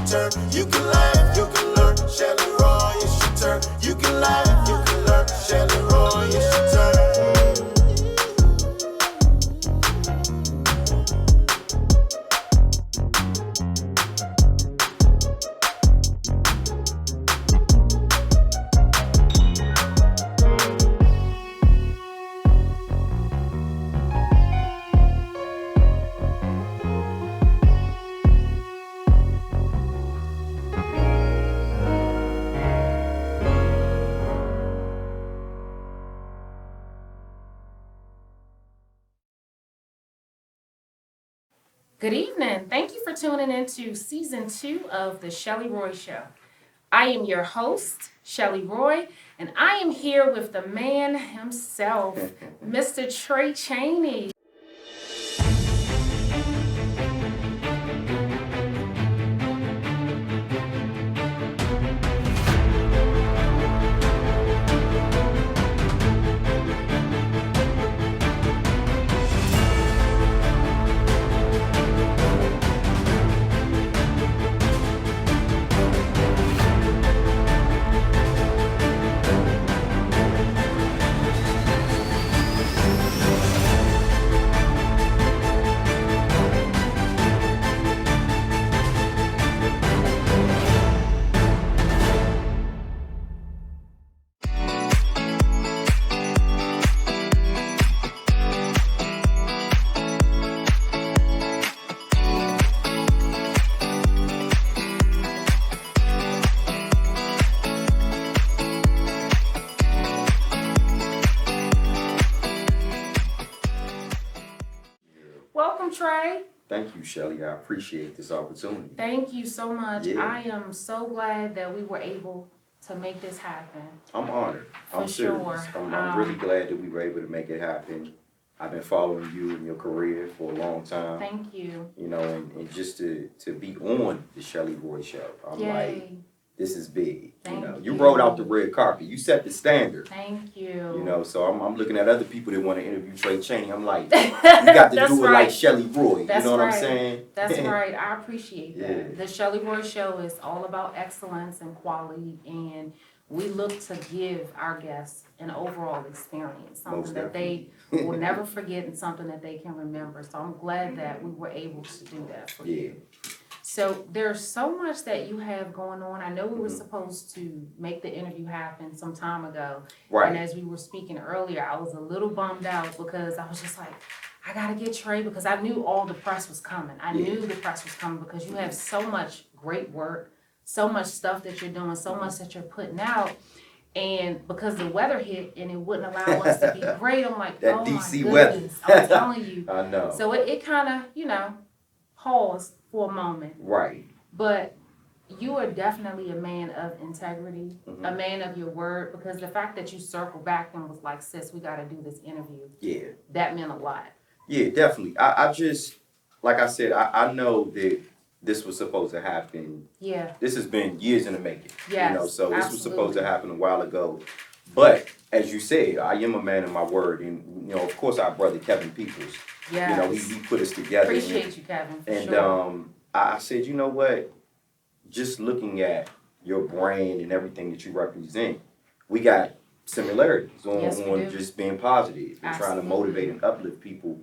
turn. You can laugh, you can learn. Shelly Roy, it's your turn. You can laugh, you can learn. Shelly Roy, it's your turn. Good evening. Thank you for tuning into season 2 of the Shelley Roy Show. I am your host, Shelley Roy, and I am here with the man himself, Mr. Chaney. Welcome, Trey. Thank you, Shelley. I appreciate this opportunity. Thank you so much. Yeah. I am so glad that we were able to make this happen. I'm honored. I'm serious. Sure. I'm really glad that we were able to make it happen. I've been following you and your career for a long time. Thank you. You know, and just to be on the Shelley Roy Show, I'm Yay. like, this is big. Thank You you. rolled out the red carpet. You set the standard. Thank you. You know, so I'm looking at other people that want to interview Trey Chaney. I'm like, you got to That's do it right. like Shelley Roy. That's you know what right. I'm saying? That's right. I appreciate that. Yeah. The Shelley Roy Show is all about excellence and quality, and we look to give our guests an overall experience, something Most that they will never forget and something that they can remember. So I'm glad that we were able to do that for Yeah. you. So there's so much that you have going on. I know we were supposed to make the interview happen some time ago. Right. And as we were speaking earlier, I was a little bummed out because I was just like, I gotta get Trey because I knew all the press was coming. I knew the press was coming because you have so much great work, so much stuff that you're doing, so much that you're putting out. And because the weather hit and it wouldn't allow us to be great, I'm like, That oh DC my weather. goodness. I'm telling you. I know. So it kind of, paused for a moment. Right. But you are definitely a man of integrity, Mhm. a man of your word, because the fact that you circled back and was like, sis, we got to do this interview, Yeah. that meant a lot. Yeah, definitely. I just, like I said, I know that this was supposed to happen. Yeah. This has been years in the making. Yes, So this was supposed absolutely. to happen a while ago. But as you said, I am a man of my word. And, of course, our brother Kevin Peoples, Yes. he put us together. Appreciate you, Kevin, for And sure. I said, you know what? Just looking at your brand and everything that you represent, we got similarities on, Yes, we do. just being positive and trying to Absolutely. motivate and uplift people.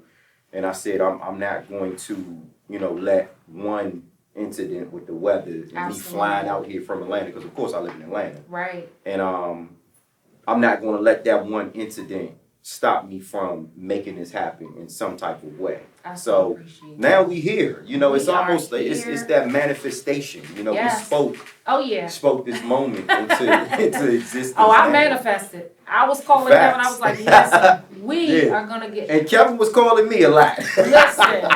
And I said, I'm not going to, let one incident with the weather and me Absolutely. flying out here from Atlanta, because of course I live in Atlanta. Right. And I'm not going to let that one incident stop me from making this happen in some type of way. I So appreciate now we here. It's We are almost like it's here. that manifestation. Yes. We Oh, yeah. spoke this moment into existence. Oh, I now. manifested. I was calling Facts. Kevin. I was like, listen, we Yeah. are going to get. And Kevin was calling me a lot. Listen.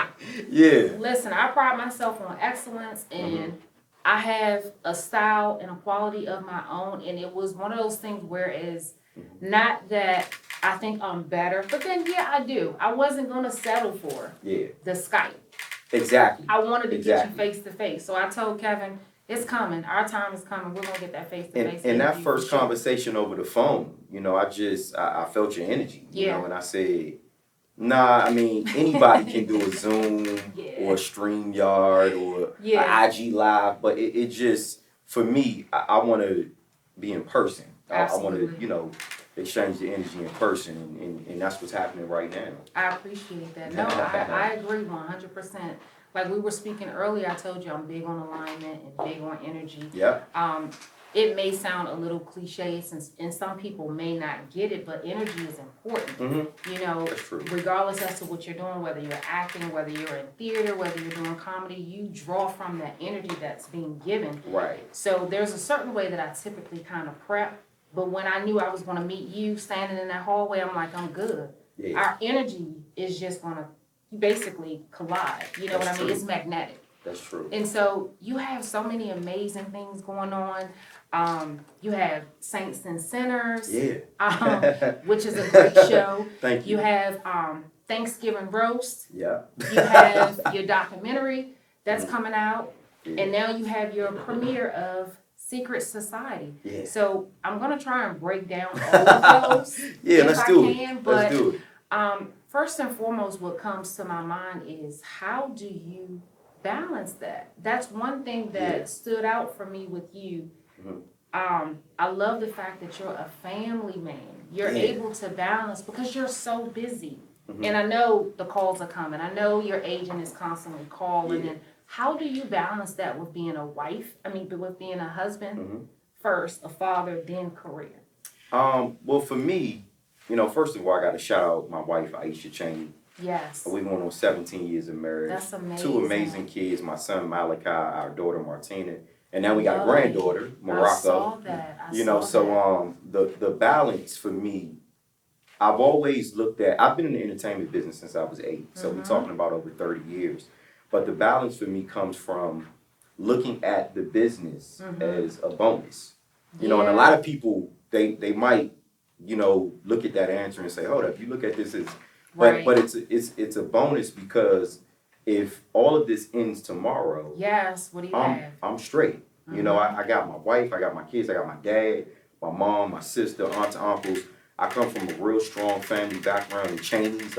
Yeah. Listen, I pride myself on excellence, and I have a style and a quality of my own, and it was one of those things whereas not that I think I'm better, but then I do. I wasn't gonna settle for Yeah. the Skype. Exactly. I wanted to get Exactly. you face to face. So I told Kevin, it's coming. Our time is coming. We're gonna get that face to face. And that first conversation over the phone, I felt your energy. Yeah. And I said, Nah, I mean anybody can do a Zoom Yeah. or a StreamYard or Yeah. a IG Live, but it just for me, I want to be in person. I want to, Absolutely. exchange the energy in person, and that's what's happening right now. I appreciate that. No, I agree 100%. Like we were speaking earlier, I told you I'm big on alignment and big on energy. Yeah, It may sound a little cliche since, and some people may not get it, but energy is important. mm-hmm. You know, That's true. regardless as to what you're doing, whether you're acting, whether you're in theater, whether you're doing comedy, you draw from that energy that's being given. Right. So there's a certain way that I typically kind of prep, but when I knew I was going to meet you standing in that hallway, I'm like, I'm good. Yeah. Our energy is just going to basically collide. You know That's what I mean? true. It's magnetic. That's true. And so you have so many amazing things going on. You have Saints and Sinners, Yeah. which is a great show. Thank you. You have Thanksgiving Roast. Yeah. You have your documentary that's coming out. Yeah. And now you have your premiere of Secret Society. Yeah. So I'm going to try and break down all of those Yeah, if let's I do can. it. But Let's do it. First and foremost, what comes to my mind is how do you balance that? That's one thing that Yeah. stood out for me with you. I love the fact that you're a family man. You're Yeah. able to balance because you're so busy. And I know the calls are coming. I know your agent is constantly calling. Yeah. And how do you balance that with being a wife? With being a husband first, a father, then career? Well, for me, first of all, I got to shout out my wife, Aisha Chaney. Yes. We're going on 17 years of marriage. That's amazing. 2 amazing kids, my son Malachi, our daughter Martina, and now we got a Lovely. granddaughter, Morocco. I saw that. The balance for me, I've always looked at, I've been in the entertainment business since I was 8, so we're talking about over 30 years. But the balance for me comes from looking at the business as a bonus. And a lot of people, they might, look at that answer and say, hold up, you look at this as, but it's a bonus because if all of this ends tomorrow, yes, what do you have? I'm straight. I got my wife, I got my kids, I got my dad, my mom, my sister, aunts, uncles. I come from a real strong family background, and Chaney's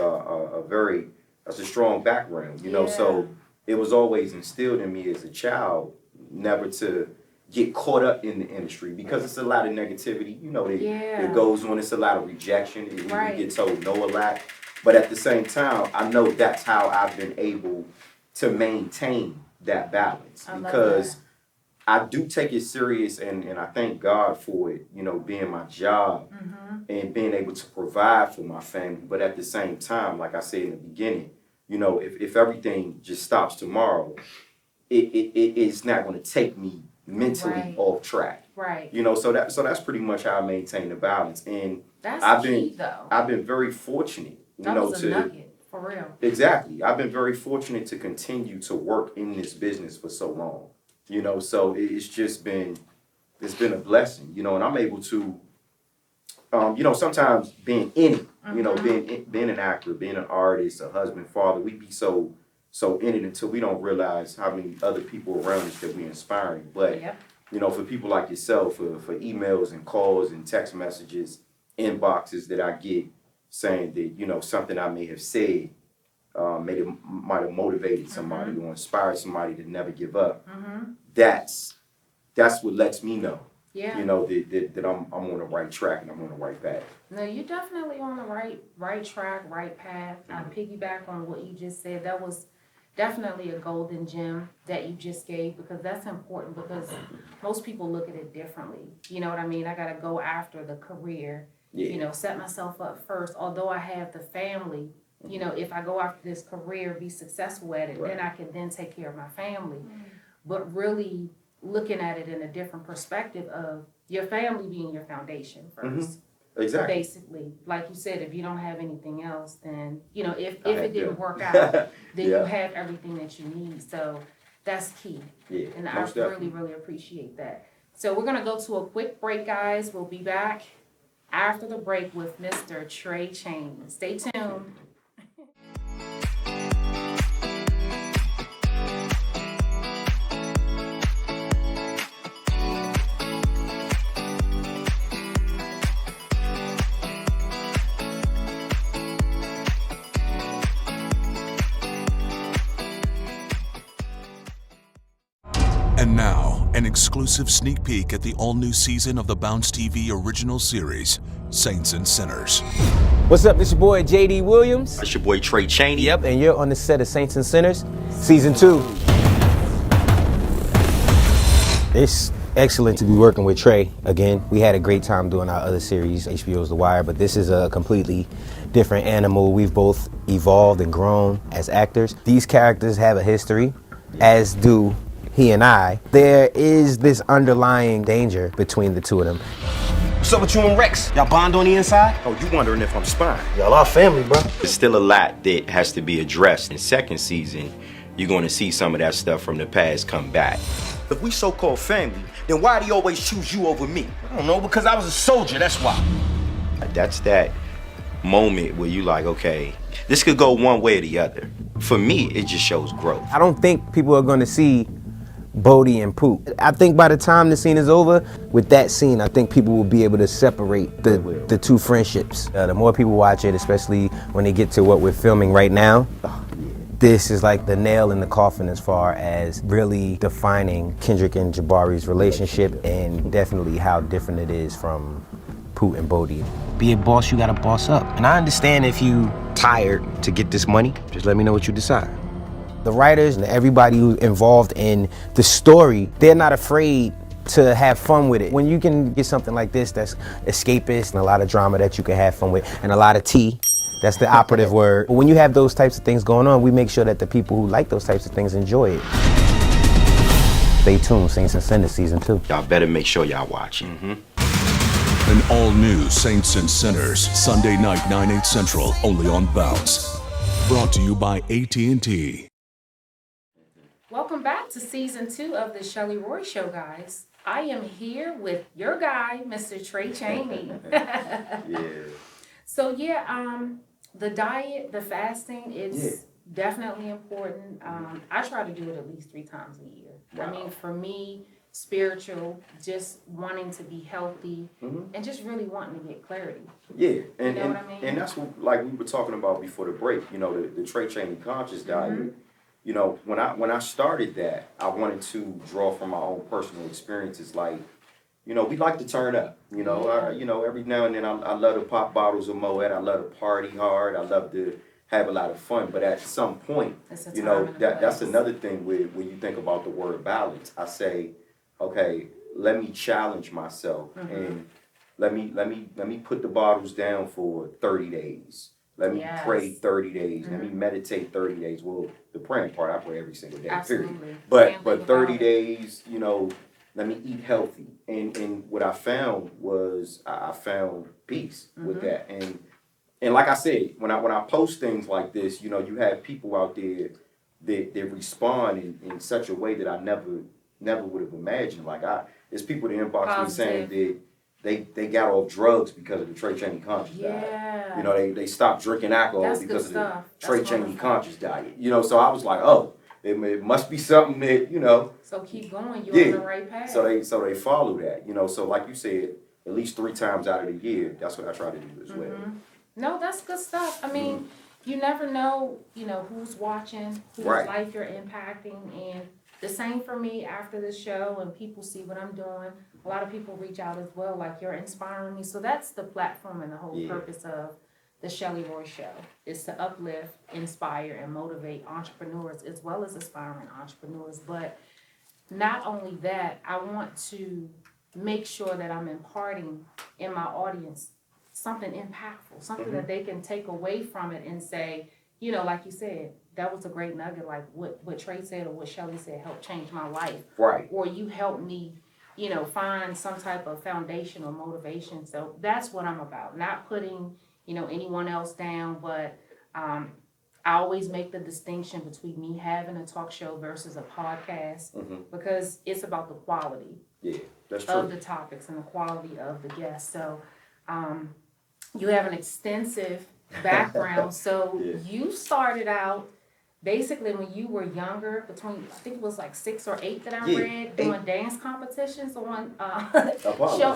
that's a strong background, so it was always instilled in me as a child never to get caught up in the industry because it's a lot of negativity, that goes on. It's a lot of rejection. You get told no a lot. But at the same time, I know that's how I've been able to maintain that balance because I do take it serious and I thank God for it, being my job and being able to provide for my family. But at the same time, like I said in the beginning, if everything just stops tomorrow, it's not going to take me mentally off track. Right. So that's pretty much how I maintain the balance. And That's key, though. I've been very fortunate, That was a nugget, for real. Exactly. I've been very fortunate to continue to work in this business for so long. So it's been a blessing, and I'm able to, sometimes being in it, being an actor, being an artist, a husband, father, we be so in it until we don't realize how many other people around us that we're inspiring. But, for people like yourself, for emails and calls and text messages, inboxes that I get saying that, something I may have said might have motivated somebody or inspired somebody to never give up. That's what lets me know, that I'm on the right track and I'm on the right path. No, you're definitely on the right track, right path. I piggyback on what you just said. That was definitely a golden gem that you just gave because that's important because most people look at it differently. You know what I mean? I got to go after the career, set myself up first. Although I have the family, if I go after this career, be successful at it, then I can then take care of my family. But really looking at it in a different perspective of your family being your foundation first. Exactly. Basically, like you said, if you don't have anything else, then, if it didn't work out, then you have everything that you need. So that's key. Yeah, and I really, really appreciate that. So we're going to go to a quick break, guys. We'll be back after the break with Mr. Trey Chaney. Stay tuned. And now, an exclusive sneak peek at the all-new season of the Bounce TV original series, Saints and Sinners. What's up, this your boy J.D. Williams. That's your boy Trey Chaney. Yep, and you're on the set of Saints and Sinners, Season 2. It's excellent to be working with Trey again. We had a great time doing our other series, HBO's The Wire, but this is a completely different animal. We've both evolved and grown as actors. These characters have a history, as do he and I. There is this underlying danger between the two of them. What's up with you and Rex? Y'all bond on the inside? Oh, you wondering if I'm spying? Y'all are family, bro. There's still a lot that has to be addressed. In second season, you're going to see some of that stuff from the past come back. If we so-called family, then why do you always choose you over me? I don't know, because I was a soldier, that's why. That's that moment where you like, okay, this could go one way or the other. For me, it just shows growth. I don't think people are going to see Bodie and Poot. I think by the time the scene is over, with that scene, I think people will be able to separate the two friendships. The more people watch it, especially when they get to what we're filming right now, this is like the nail in the coffin as far as really defining Kendrick and Jabari's relationship, and definitely how different it is from Poot and Bodie. Be a boss, you gotta boss up. And I understand if you tired to get this money, just let me know what you decide. The writers and everybody who's involved in the story, they're not afraid to have fun with it. When you can get something like this that's escapist and a lot of drama that you can have fun with, and a lot of tea, that's the operative word. But when you have those types of things going on, we make sure that the people who like those types of things enjoy it. Stay tuned, Saints and Sinners Season 2. Y'all better make sure y'all watch it. An all-new Saints and Sinners, Sunday night, 9/8 Central, only on Bounce. Brought to you by AT&T. Welcome back to Season 2 of the Shelley Roy Show, guys. I am here with your guy, Mr. Trey Chaney. Yeah. So the diet, the fasting, it's definitely important. I try to do it at least 3 times a year. Wow. I mean, for me, spiritual, just wanting to be healthy, and just really wanting to get clarity. Yeah, and You know what I mean? and that's what, like we were talking about before the break. You know, the Trey Chaney conscious diet. You know, when I started that, I wanted to draw from my own personal experiences. Like, you know, we like to turn up. You know, you know, every now and then I love to pop bottles of Moet. I love to party hard. I love to have a lot of fun. But at some point, you know, that's another thing when you think about the word balance. I say, okay, let me challenge myself and let me put the bottles down for 30 days. Let me pray 30 days. Let me meditate 30 days. Well, the praying part, I pray every single day, period. But 30 days, you know, let me eat healthy. And what I found was I found peace with that. And like I said, when I post things like this, you know, you have people out there that respond in such a way that I never would have imagined. Like there's people that inbox me saying that they got off drugs because of the Trey Chaney conscious diet. You know, they stopped drinking alcohol because of the Trey Chaney conscious diet. You know, so I was like, oh, it must be something that, you know. So keep going, you're on the right path. So they follow that, you know. So like you said, at least 3 times out of the year, that's what I try to do as well. No, that's good stuff. I mean, you never know, you know, who's watching, whose life you're impacting, and the same for me after the show, and people see what I'm doing. A lot of people reach out as well, like, you're inspiring me. So that's the platform and the whole purpose of the Shelley Roy Show, is to uplift, inspire, and motivate entrepreneurs as well as aspiring entrepreneurs. But not only that, I want to make sure that I'm imparting in my audience something impactful, something that they can take away from it and say, you know, like you said, that was a great nugget, like what Trey said or what Shelley said helped change my life. Right. Or you helped me, you know, find some type of foundation or motivation. So that's what I'm about. Not putting, you know, anyone else down, but I always make the distinction between me having a talk show versus a podcast, because it's about the quality of the topics and the quality of the guests. So you have an extensive background. So you started out basically when you were younger, between, I think it was like 6 or 8 that I read, doing dance competitions on show.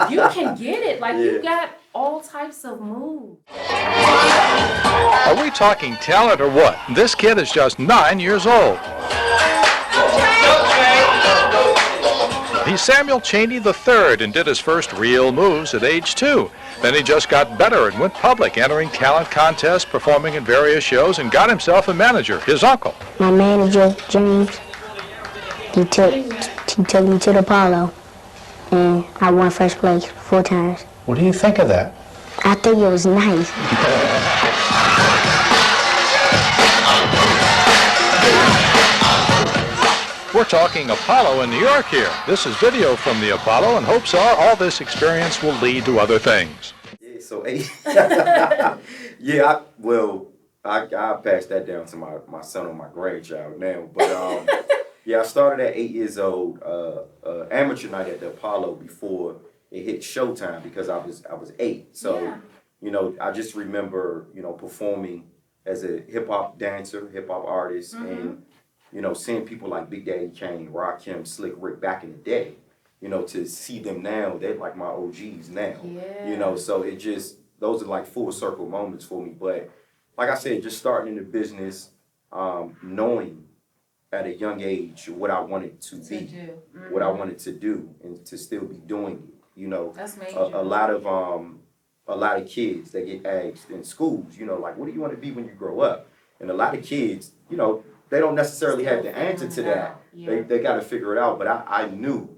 You can get it. Like, you got all types of moves. Are we talking talent or what? This kid is just 9 years old. He's Samuel Chaney III and did his first real moves at age 2. Then he just got better and went public, entering talent contests, performing in various shows, and got himself a manager, his uncle. My manager, James, he took me to the Apollo, and I won first place 4 times. What do you think of that? I think it was nice. We're talking Apollo in New York here. This is video from the Apollo, and hopes are all this experience will lead to other things. Yeah, so I passed that down to my son or my grandchild now. But yeah, I started at 8 years old, amateur night at the Apollo before it hit showtime because I was 8. So Yeah. you know, I just remember performing as a hip hop dancer, hip hop artist, and seeing people like Big Daddy Kane, Rakim, Slick Rick back in the day. To see them now, they're like my OGs now. Yeah. So it just, those are like full circle moments for me. But like I said, just starting in the business, knowing at a young age what I wanted to be, what I wanted to do, and to still be doing it. That's major. A lot of kids, they get asked in schools, like, what do you want to be when you grow up? And a lot of kids, they don't necessarily have the answer to that. Yeah. They got to figure it out. But I knew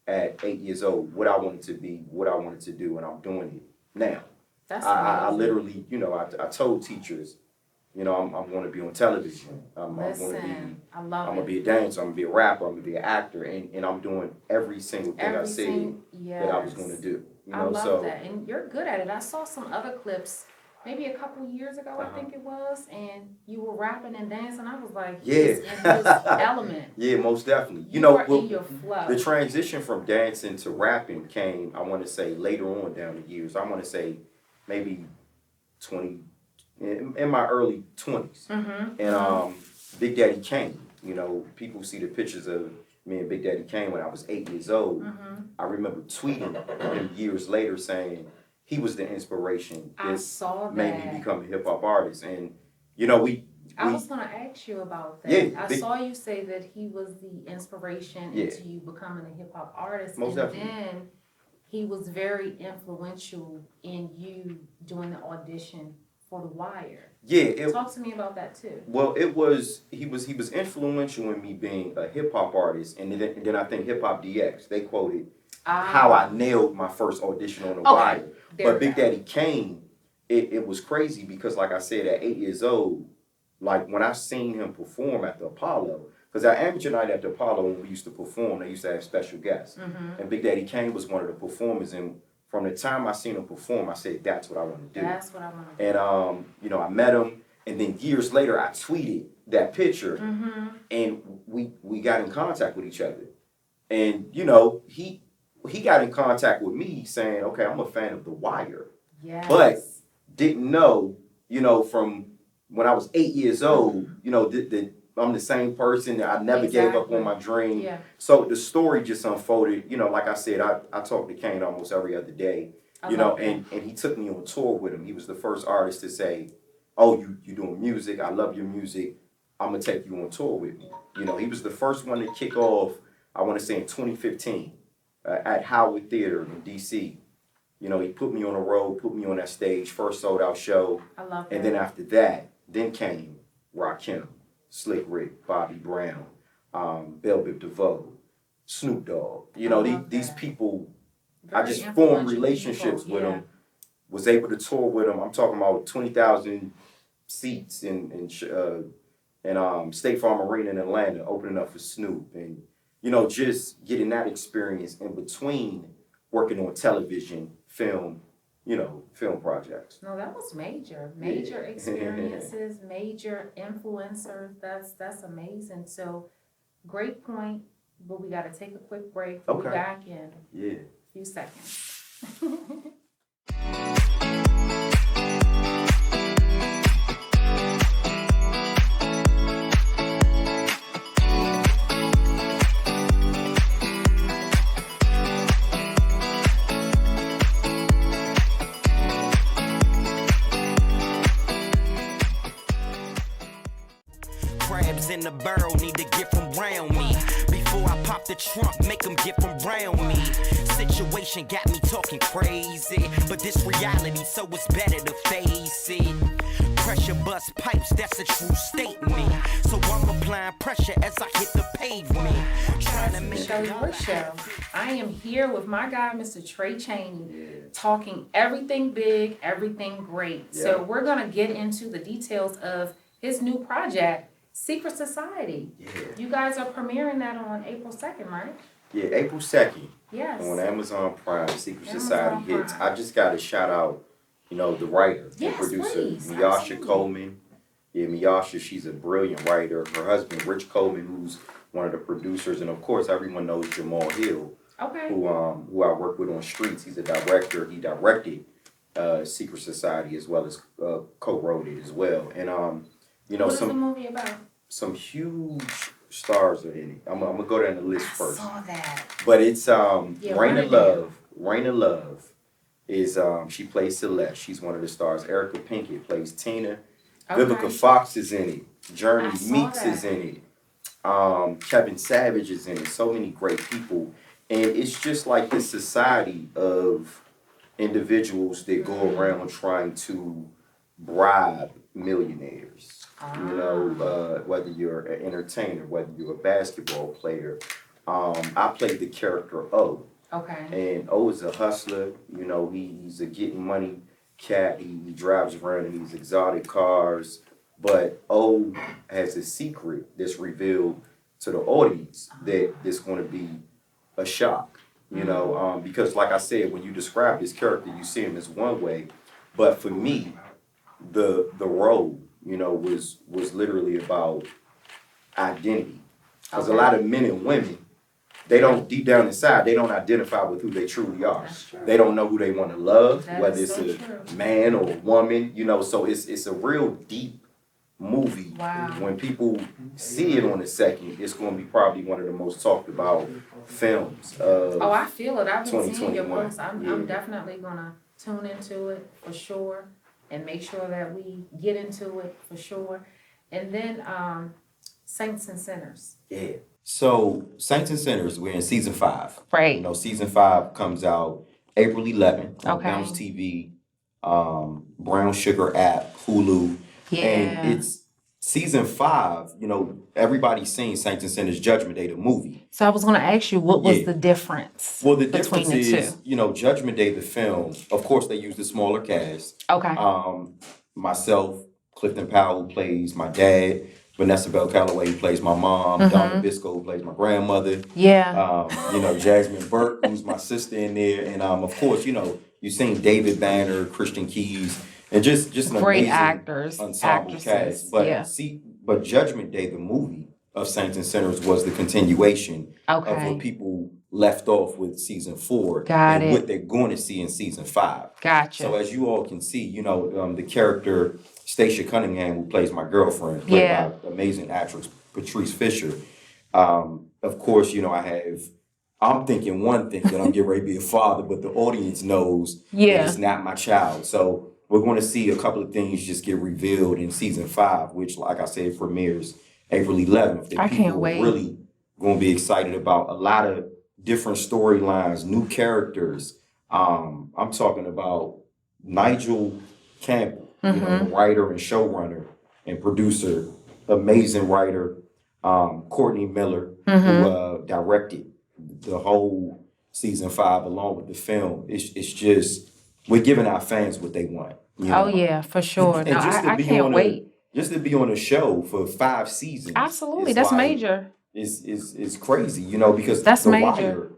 at 8 years old what I wanted to be, what I wanted to do, and I'm doing it now. That's I amazing. literally, I told teachers, I'm going to be on television. I'm going to Listen, I be, love I'm going to it. be a dancer. I'm going to be a rapper. I'm going to be an actor, and I'm doing every single thing I said that I was going to do. I love that, and you're good at it. I saw some other clips, maybe a couple years ago, I think it was, and you were rapping and dancing. I was like, he's in his element. Yeah, most definitely. You are in your flow. The transition from dancing to rapping came, I want to say, later on down the years. I want to say maybe 20, in my early 20s. And Big Daddy Kane, people see the pictures of me and Big Daddy Kane when I was 8 years old. I remember tweeting him years later saying he was the inspiration I that saw made that. me become a hip hop artist. And I was going to ask you about that. Yeah, I saw you say that he was the inspiration into you becoming a hip hop artist. Most and definitely. then he was very influential in you doing the audition for The Wire. Yeah, Talk to me about that too. well, he was influential in me being a hip hop artist, and then I think Hip Hop DX, they quoted how I nailed my first audition on The Wire. There But we Big go. Daddy Kane, it was crazy because, like I said, at 8 years old, like when I seen him perform at the Apollo, because at amateur night at the Apollo, when we used to perform, they used to have special guests. And Big Daddy Kane was one of the performers, and from the time I seen him perform, I said, that's what I want to do. That's what I want to do. And I met him, and then years later I tweeted that picture, and we got in contact with each other. And he got in contact with me saying, okay, I'm a fan of The Wire. Yes. But didn't know, from when I was 8 years old, that I'm the same person, that I never gave up on my dream. Yeah. So the story just unfolded. Like I said, I talk to Kane almost every other day. And he took me on tour with him. He was the first artist to say, oh, you doing music, I love your music, I'm gonna take you on tour with me. He was the first one to kick off, I want to say in 2015, at Howard Theater in DC. He put me on the road, put me on that stage, first sold out show. I love that. And then after that, then came Rakim, Slick Rick, Bobby Brown, Bell Biv DeVoe, Snoop Dogg. These people, I Very just formed influential relationships people, with yeah. them, was able to tour with them. I'm talking about 20,000 seats in State Farm Arena in Atlanta, opening up for Snoop. And, just getting that experience in between working on television, film projects. No, that was major experiences, major influencers. That's amazing. So, great point. But we got to take a quick break. We'll be Okay. back in Yeah. a few seconds. Crabs in the barrel need to get from round me. Before I pop the trunk, make them get from round me. Situation got me talking crazy, but this reality, so it's better to face it. Pressure bust pipes, that's a true statement. So I'm applying pressure as I hit the pavement. Trying to make Shelly Show. I am here with my guy, Mr. Trey Chaney, talking everything big, everything great. Yeah. So we're gonna get into the details of his new project, Secret Society. Yeah. You guys are premiering that on April 2nd, right? Yeah, April 2nd Yes. on Amazon Prime, Secret Amazon Society hits. Prime. I just got to shout out, the writer Yes, and producer, please. Miyasha Absolutely. Coleman. Yeah, Miyasha, she's a brilliant writer. Her husband, Rich Coleman, who's one of the producers, and of course, everyone knows Jamal Hill, Okay. who I work with on Streets. He's a director. He directed Secret Society as well as co-wrote it as well. And What is the movie about? some huge stars are in it. I'm gonna go down the list I first. saw that. But it's Yeah, Raina Raina. Love. Raina Love is she plays Celeste. She's one of the stars. Erica Pinkett plays Tina. Okay. Vivica Fox is in it. Journey I saw Meeks that. is in it. Kevin Savage is in it. So many great people. And it's just like this society of individuals that go around trying to bribe millionaires. Whether you're an entertainer, whether you're a basketball player. I played the character O. Okay. And O is a hustler. He's a getting money cat. He drives around in these exotic cars. But O has a secret that's revealed to the audience that it's going to be a shock. Because like I said, when you describe this character, you see him as one way. But for me, the role, was literally about identity. Because a lot of men and women, they don't, deep down inside, they don't identify with who they truly are. They don't know who they want to love, That whether is it's so a true. man or a woman, so it's a real deep movie. Wow. When people see it on the second, it's going to be probably one of the most talked about films of Oh, I feel it. I've been seeing your 2021. posts. I'm Yeah. definitely gonna tune into it for sure and make sure that we get into it for sure. And then Saints and Sinners. Yeah. So Saints and Sinners, we're in season 5. Right. Season 5 comes out April 11th on Okay. Bounce TV, Brown Sugar app, Hulu. Yeah. And it's season 5, everybody's seen Saints and Sinners Judgment Day, the movie. So I was gonna ask you, what was Yeah. the difference? Well, the between difference the is, two? Judgment Day, the film, of course, they used a smaller cast. Okay. Myself, Clifton Powell, who plays my dad, Vanessa Bell Calloway, who plays my mom, Donna Bisco, who plays my grandmother. Yeah. Jasmine Burke, who's my sister in there, and of course, you've seen David Banner, Christian Keys, and just an Great amazing actors, ensemble actresses, cast. But yeah. but Judgment Day, the movie of Saints and Sinners, was the continuation of Okay. what people left off with season 4 Got and it. what they're going to see in season 5. Gotcha. So as you all can see, the character Stacia Cunningham, who plays my girlfriend, played Yeah. by amazing actress Patrice Fisher. Of course, I'm thinking one thing, that I'm getting ready to be a father, but the audience knows Yeah. that it's not my child. So we're going to see a couple of things just get revealed in season 5, which, like I said, premieres April 11th. That I can't people wait. really going to be excited about. A lot of different storylines, new characters. I'm talking about Nigel Campbell, the writer and showrunner and producer, amazing writer. Courtney Miller, who directed the whole season 5 along with the film. It's just, we're giving our fans what they want. Oh yeah, for sure. And No, just to I be can't on wait. just to be on a show for 5 seasons. Absolutely, is that's like- major. Is crazy, because That's The major. Wire,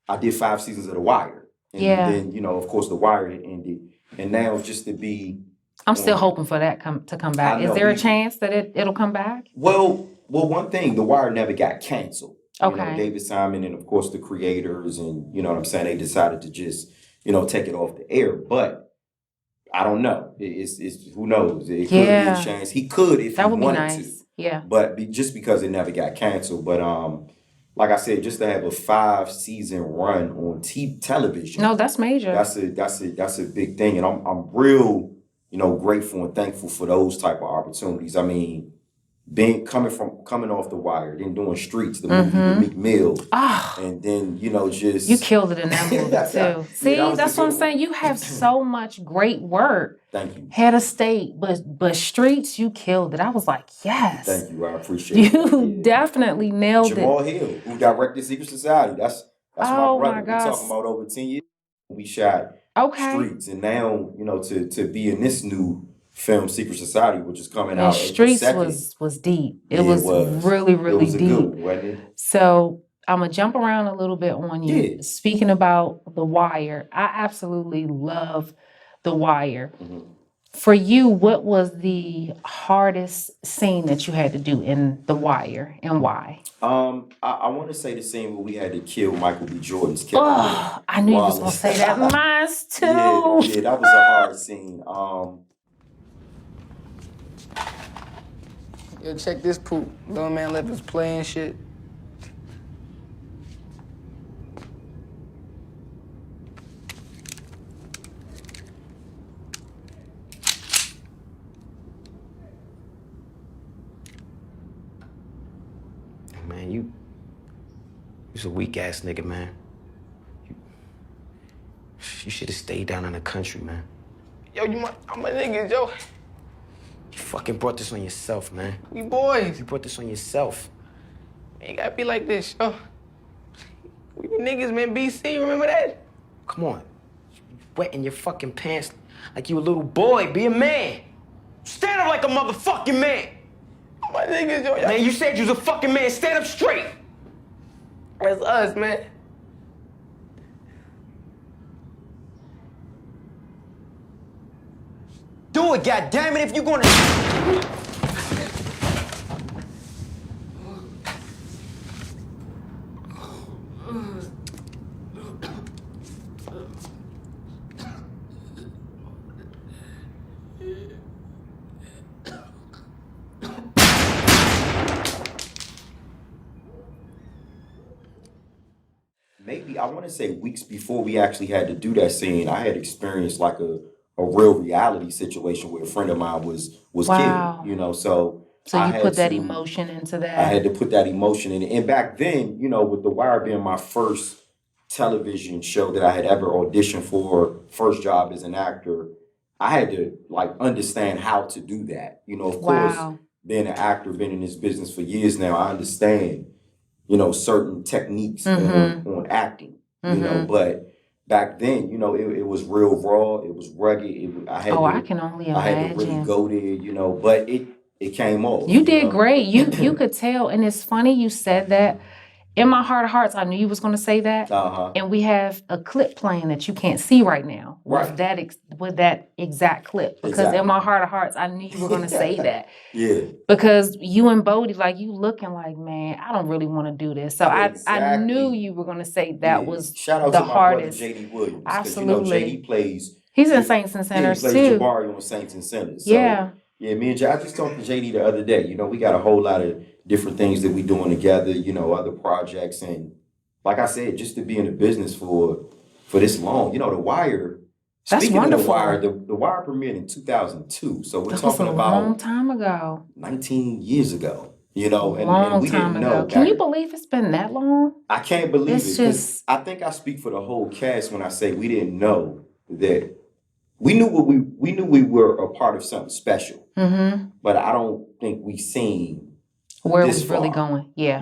I did 5 seasons of The Wire. And Yeah. then, of course, The Wire had ended. And now just to be, I'm still on- hoping for that to come back. I Is know, there a me- chance that it'll come back? well, one thing, The Wire never got canceled. Okay. David Simon and, of course, the creators and, what I'm saying, they decided to just, take it off the air. But I don't know. It's who knows? It could be Yeah. a chance. He could if That he would be wanted nice. to. Yeah. But just because it never got canceled. But like I said, just to have a 5-season run on television. No, that's major. That's a big thing, and I'm real, grateful and thankful for those type of opportunities. I mean, coming off The Wire, then doing Streets, the movie with Meek Mill, and then just You killed it in that movie too. See, that was that's the what I'm good saying. You have so much great work. Thank you. Head of State, but Streets, you killed it. I was like, yes. Thank you. I appreciate it. You definitely nailed Jamal it. Hill, who directed Secret Society. That's Oh my my brother. We're gosh. talking about over 10 years. We shot Okay. Streets, and now to be in this new film, Secret Society, which is coming And out. Streets second. was deep. Yeah, It was really, It really was a deep. good one, wasn't it? So I'm gonna jump around a little bit on you. Yeah. Speaking about The Wire, I absolutely love The Wire. For you, what was the hardest scene that you had to do in The Wire, and why? I want to say the scene where we had to kill Michael B. Jordan's character. Oh, I knew you was gonna Wallace. say that. Mine too. Yeah, that was a hard scene. Yo, check this poop. Little man left us playing shit. Man, you's a weak ass nigga, man. You should have stayed down in the country, man. Yo, I'm my niggas, yo. You fucking brought this on yourself, man. We boys. You brought this on yourself. Ain't gotta be like this, yo. We be niggas, man. BC, remember that? Come on. You wetting your fucking pants like you a little boy. Be a man. Stand up like a motherfucking man. My niggas, yo. Man, you said you was a fucking man. Stand up straight. That's us, man. Do it, goddammit, if you gonna... Maybe I want to say weeks before we actually had to do that scene, I had experienced like a real reality situation where a friend of mine was Wow. killed. So So I you had put that to- emotion into that. I had to put that emotion in it. And back then, with The Wire being my first television show that I had ever auditioned for, first job as an actor, I had to understand how to do that. Of course, Wow. being an actor, been in this business for years now, I understand, certain techniques on acting, but back then, it was real raw, it was rugged. I can only I had to really imagine. go there, but it came off. You did great. You could tell, and it's funny you said that. In my heart of hearts, I knew you was going to say that. And we have a clip playing that you can't see right now with that exact clip. Because in my heart of hearts, I knew you were going to say that. Yeah. Because you and Bodie, you looking like, man, I don't really want to do this. So I knew you were going to say that was Shout out the to my hardest. brother JD Williams. 'Cause, Absolutely. JD plays. He's in Saints and Sinners he plays too. Jabari on Saints and Sinners. So, Yeah. Yeah, me and I just talked to JD the other day. We got a whole lot of different things that we doing together, other projects. And like I said, just to be in the business for this long, The Wire. That's Speaking wonderful. of The Wire, the Wire premiered in 2002. So we're That was talking a about long time ago. 19 years ago, and Long we time didn't know. ago. Can you back- believe it's been that long? I can't believe It's it. 'Cause just- I think I speak for the whole cast when I say we didn't know that we knew we were a part of something special, but I don't think we seen Where it this was really far. going. Yeah.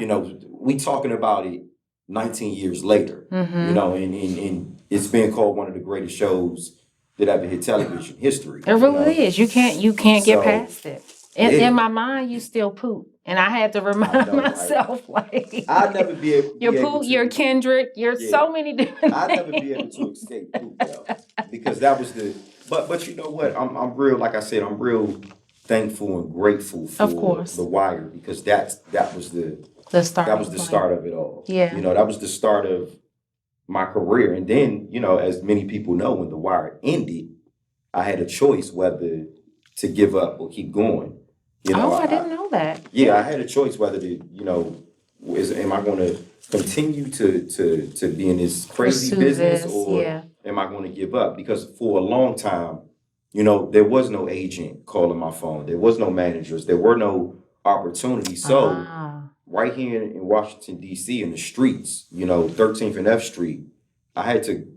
We talking about it 19 years later, and it's been called one of the greatest shows that ever hit television history. It really is. You can't get So, past it. In my mind, you still poop. And I had to remind know, right? myself, I'd never be able. you're be able poop, to- you're Kendrick, you're Yeah. so many different I'd never things. be able to escape poop though, because that was the. But you know what? I'm real. Like I said, I'm real thankful and grateful for Of course. The Wire, because that was the start. that was the start of it all. Yeah. That was the start of my career. And then, as many people know, when The Wire ended, I had a choice whether to give up or keep going. I didn't know that. Yeah, I had a choice whether to, am I going to continue to be in this crazy Pursue business, this, or yeah. am I going to give up? Because for a long time, there was no agent calling my phone. There was no managers. There were no opportunity. So Ah, right here in Washington D.C. in the streets, 13th and F Street, I had to.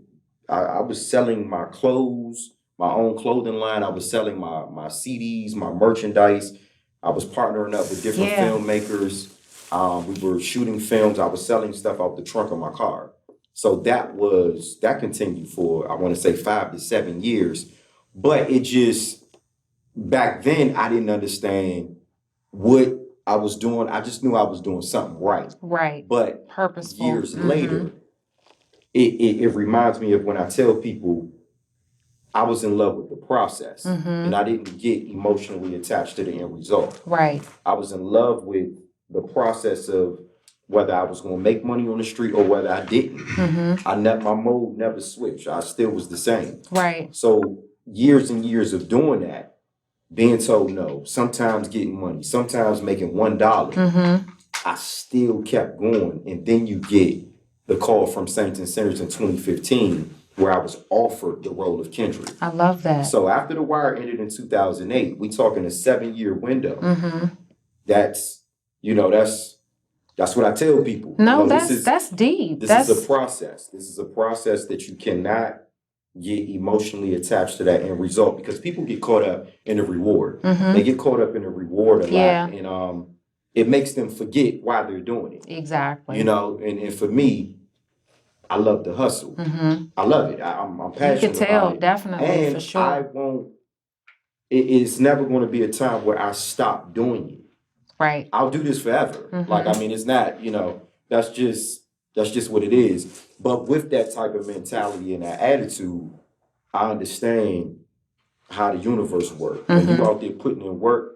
I was selling my clothes, my own clothing line. I was selling my CDs, my merchandise. I was partnering up with different yeah. filmmakers. We were shooting films. I was selling stuff out the trunk of my car. So that continued for, I want to say 5 to 7 years. But it just, back then, I didn't understand what I was doing. I just knew I was doing something right. Right. But Purposeful. years later, it reminds me of when I tell people I was in love with the process and I didn't get emotionally attached to the end result. Right. I was in love with the process of whether I was going to make money on the street or whether I didn't. My mode never switched. I still was the same. Right. So years and years of doing that, being told no, sometimes getting money, sometimes making $1, I still kept going. And then you get the call from Saints and Sinners in 2015, where I was offered the role of Kendrick. I love that. So after The Wire ended in 2008, we talking a 7-year window. That's what I tell people. No, that's deep. This is a process. This is a process that you cannot get emotionally attached to that end result, because people get caught up in the reward. They get caught up in the reward a lot, and it makes them forget why they're doing it. Exactly. And for me, I love the hustle. I love it. I'm passionate You can tell, about it. definitely, and for sure. I won't. It's never going to be a time where I stop doing it. Right. I'll do this forever. Like, I mean, it's not, that's just what it is. But with that type of mentality and that attitude, I understand how the universe works. When you out there putting in work,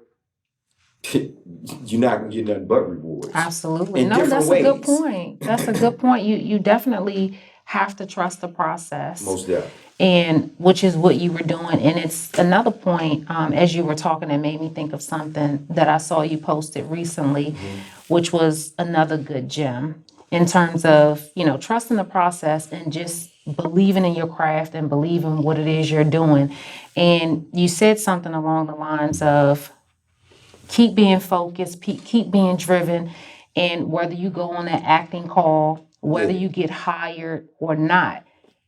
you're not gonna get nothing but rewards. Absolutely. In No, different that's a good ways. point. That's a good point. You definitely have to trust the process. Most definitely. And which is what you were doing. And it's another point, as you were talking, that made me think of something that I saw you posted recently, which was another good gem in terms of, trusting the process and just believing in your craft and believing what it is you're doing. And you said something along the lines of keep being focused, keep being driven, and whether you go on that acting call, whether you get hired or not,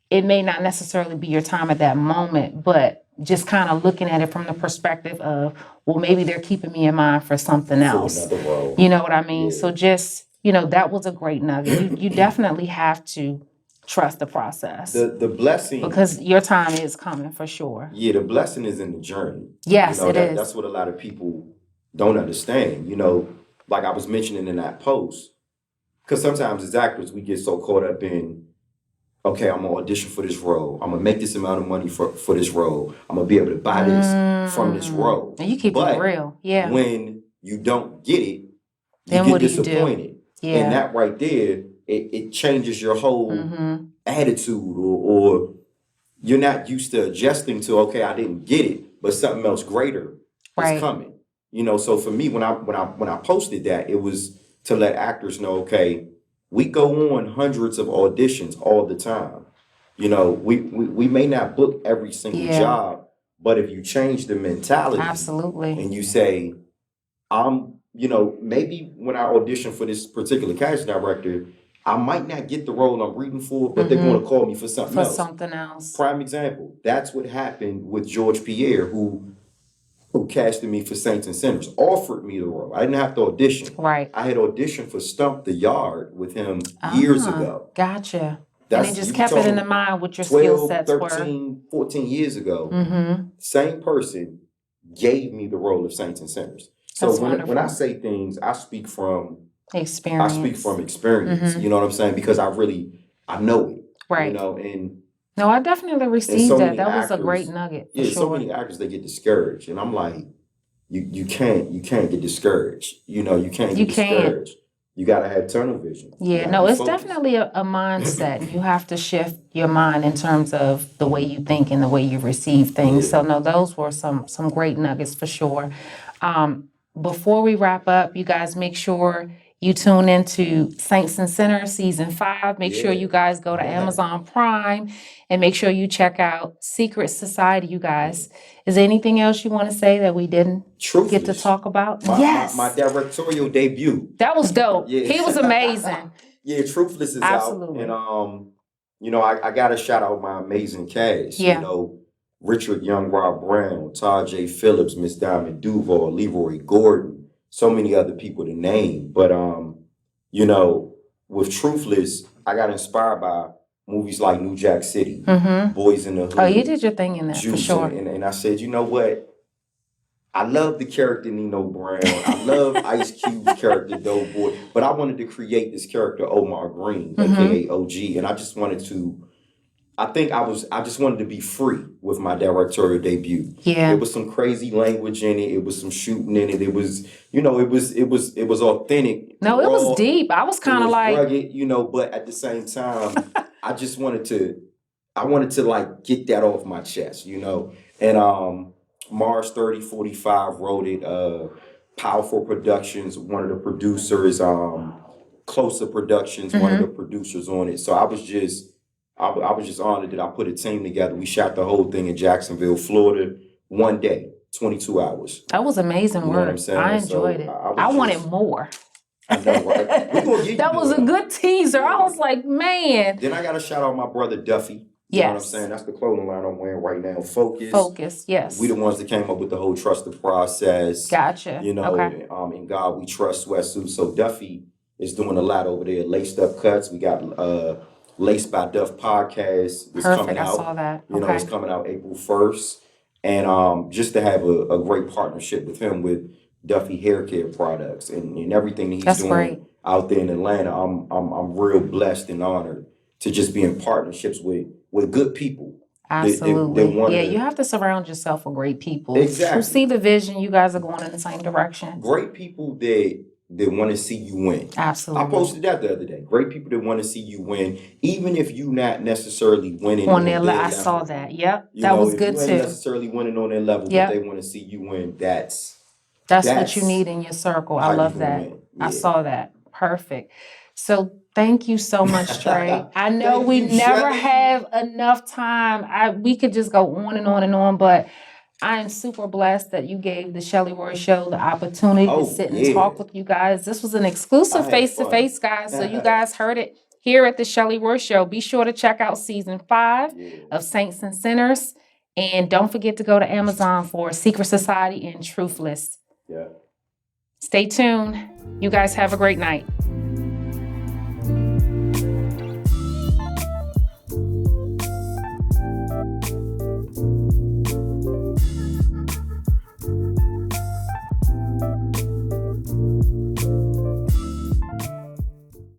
it may not necessarily be your time at that moment, but just kind of looking at it from the perspective of, well, maybe they're keeping me in mind for something else. Another role. You know what I mean? Yeah. So just, that was a great nugget. You definitely have to trust the process. The blessing, because your time is coming for sure. Yeah, the blessing is in the journey. Yes, it is. That's what a lot of people don't understand. Like I was mentioning in that post, because sometimes as actors we get so caught up in, okay, I'm gonna audition for this role. I'm gonna make this amount of money for this role. I'm gonna be able to buy this from this role. And you keep it real. Yeah. When you don't get it, then you what get do you do? disappointed. Yeah. And that right there, it changes your whole attitude, or you're not used to adjusting to, okay, I didn't get it, but something else greater is coming. So for me, when I posted that, it was to let actors know, okay, we go on hundreds of auditions all the time. We may not book every single job, but if you change the mentality, absolutely, and you say, maybe when I audition for this particular casting director, I might not get the role I'm reading for, but they're going to call me for something else. Prime example. That's what happened with George Pierre, who casted me for Saints and Sinners, offered me the role. I didn't have to audition. Right. I had auditioned for Stump the Yard with him years ago. Gotcha. And they just kept it in the mind what your 12, skill sets 13, 14 years ago. Same person gave me the role of Saints and Sinners. So when I say things, I speak from experience. I speak from experience. You know what I'm saying? Because I know it. Right. And no, I definitely received so that. That actors, was a great nugget. Yeah, sure. So many actors, they get discouraged. And I'm like, you can't get discouraged. You can't get discouraged. You got to have tunnel vision. Yeah, no, it's definitely a mindset. You have to shift your mind in terms of the way you think and the way you receive things. So, no, those were some great nuggets for sure. Before we wrap up, you guys make sure you tune into Saints and Sinners season 5. Make sure Yeah. you guys go to Amazon Prime and make sure you check out Secret Society, you guys. Is there anything else you want to say that we didn't get to Truthless. talk about? My, Yes. my directorial debut. That was dope. Yeah. He was amazing. Yeah, Truthless is Absolutely. out. And you know, I gotta shout out my amazing cast. Yeah. You know, Richard Young, Rob Brown, Todd J. Phillips, Miss Diamond Duval, Leroy Gordon, so many other people to name. But you know, with Truthless, I got inspired by movies like New Jack City, Mm-hmm. Boys in the Hood. Oh, you did your thing in that, for Juice, sure. and I said, you know what? I love the character Nino Brown. I love Ice Cube's character Doughboy, but I wanted to create this character Omar Green, aka OG, and I just wanted to. I just wanted to be free with my directorial debut. Yeah. There was some crazy language in it. It was some shooting in it. It was, you know, it was authentic. No, it was raw, deep. I was it kind of was like, rugged, you know, but at the same time, I just wanted to like get that off my chest, you know. And Mars 3045 wrote it. Powerful Productions, one of the producers, Closer Productions, one of the producers on it. So I was just honored that I put a team together. We shot the whole thing in Jacksonville, Florida, one day, 22 hours. that was amazing You know work. what I'm saying? I So enjoyed it. was I wanted just- more. I know, right? We gonna get That you was a more. good teaser. I was like, man. Then I gotta shout out my brother Duffy. You know what I'm Yes. saying? That's the clothing line I'm wearing right now. Focus, yes. We the ones that came up with the whole trust the process. Gotcha. You know, Okay. in God we trust sweatsuit. So Duffy is doing a lot over there. Laced Up Cuts. We got Laced by Duff podcast is Perfect. coming I out. saw that. You know, Okay. it's coming out April 1st. And just to have a great partnership with him with Duffy Hair Care products and everything he's That's doing great. out there in Atlanta. I'm real blessed and honored to just be in partnerships with good people. Absolutely. wanna- Yeah, you have to surround yourself with great people Exactly. who see the vision. You guys are going in the same direction. Great people that want to see you win. Absolutely. I posted that the other day. Great people that want to see you win, even if you not necessarily winning On their their I level. saw that. Yep. You that know, was if good you ain't too. necessarily winning on their level, Yep. but they want to see you win. That's What you need in your circle. how I you love gonna that. win. I Yeah. saw that. Perfect. So thank you so much, Trey. I know Thank we you, never Chaney. have enough time. We could just go on and on and on, but I am super blessed that you gave the Shelly Roy Show the opportunity Oh, to sit and yeah. talk with you guys. This was an exclusive I had face-to-face, guys. So you guys heard it here at the Shelly Roy Show. Be sure to check out season 5 of Saints and Sinners. And don't forget to go to Amazon for Secret Society and Truthless. Yeah. Stay tuned. You guys have a great night.